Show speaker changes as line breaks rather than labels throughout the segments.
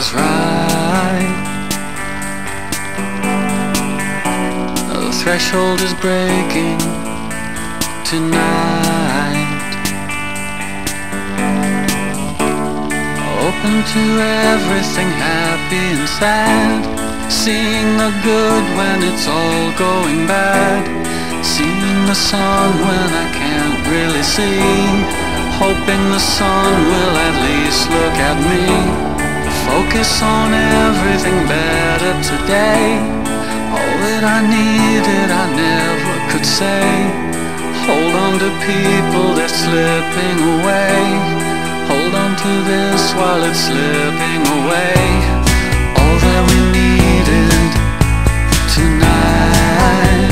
feels right. The threshold is breaking tonight. Open to everything, happy and sad. Seeing the good when it's all going bad. Seeing the sun when I can't really see. Hoping the sun will at least look at me. Focus on everything better today. All that I needed I never could say. Hold on to people, they're slipping away. Hold on to this while it's slipping away. All that we needed tonight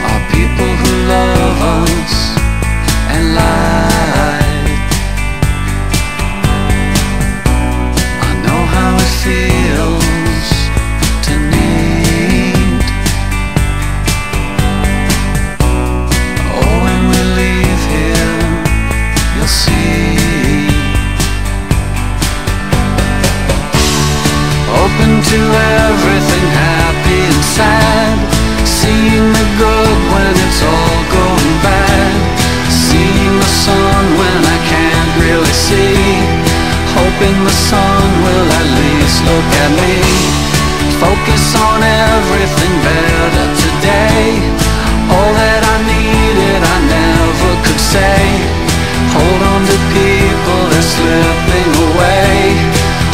are people who love us and light. I know how it feels to need. Oh, when we leave here, you'll see. Open to everything, happy and sad. Seeing the good when it's all going bad. Seeing the sun when I can't really see. Hoping the sun will at least look at me. Focus on everything better today. All that I needed I never could say. Hold on to people, they're slipping away.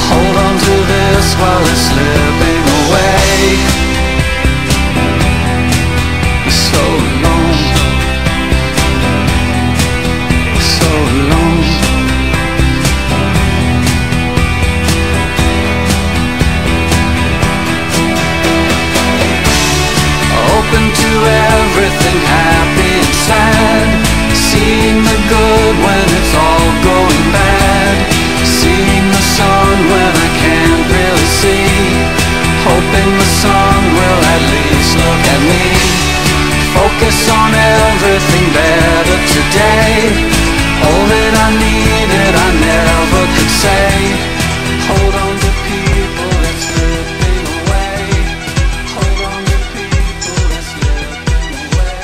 Hold on to this while it's slipping away. So long, so long. Open to everything, happy and sad. Seeing the good when it's all going bad. Seeing the sun when I can't really see. Hoping the sun will at least look at me. Focus on everything better today. All that I needed I never could say. Hold on to people that's slipping away. Hold on to people that's slipping away.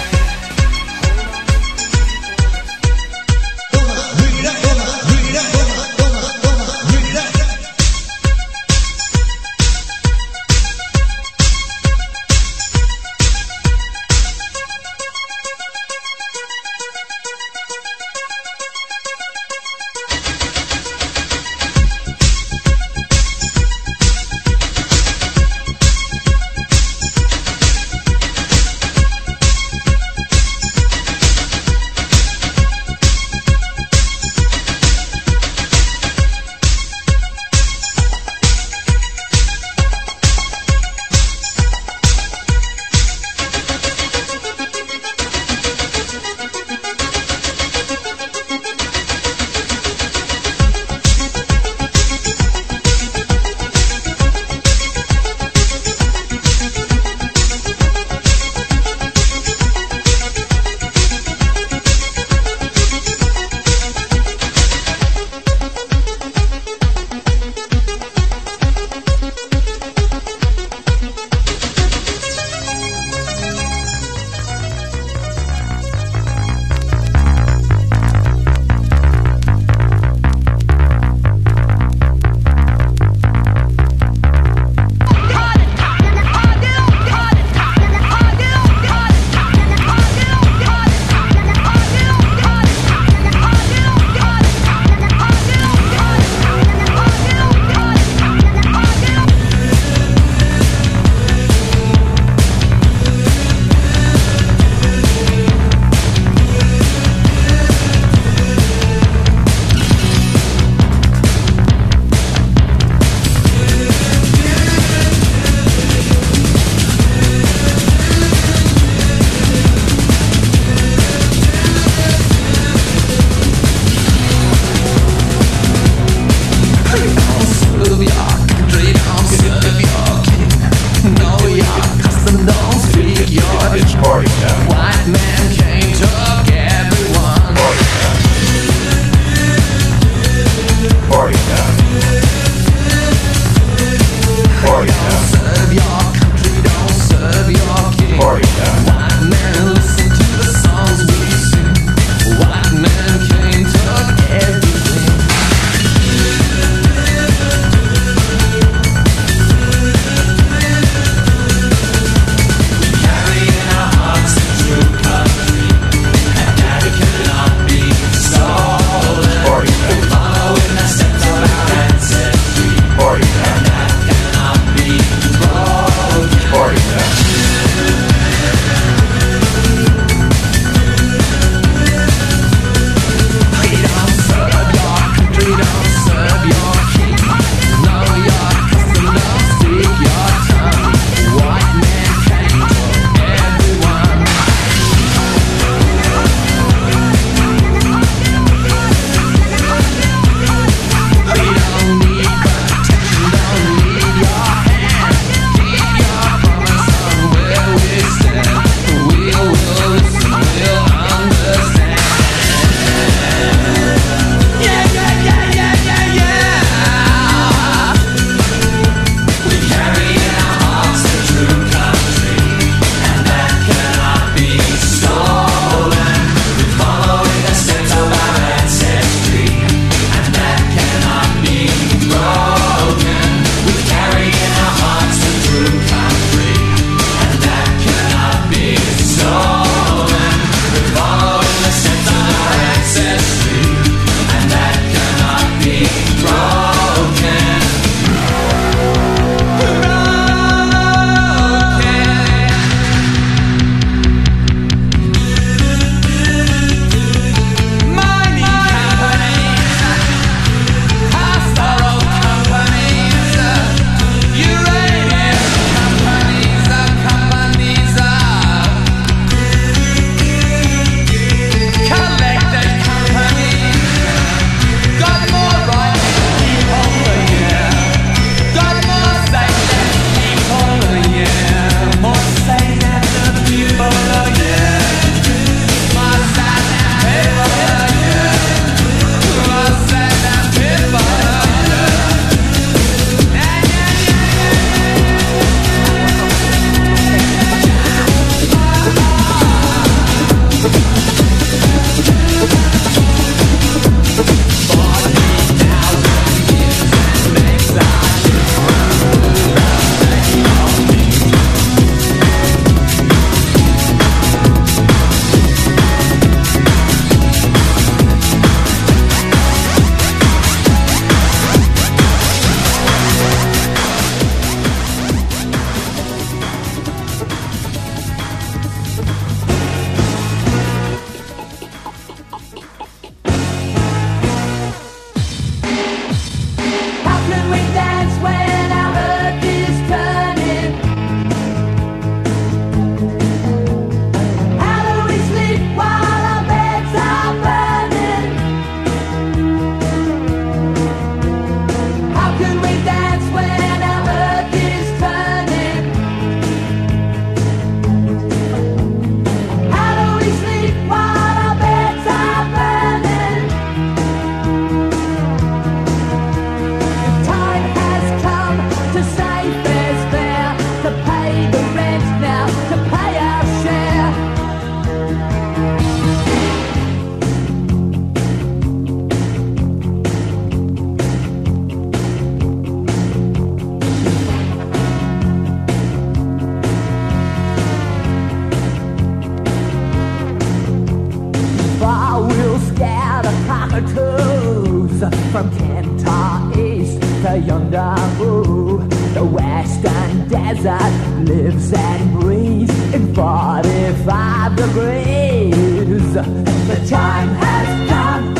From Kentar east to Yondamu, the western desert lives and breathes in 45 degrees. The time has come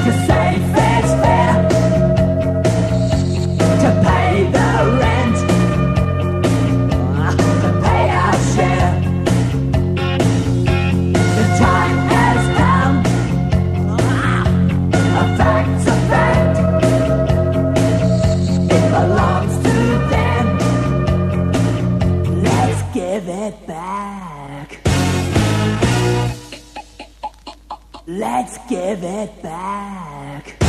to say fair's fair, to pay the rent, to pay our share. The time has come, a fact's a fact, it belongs to them. Let's give it back. Let's give it back.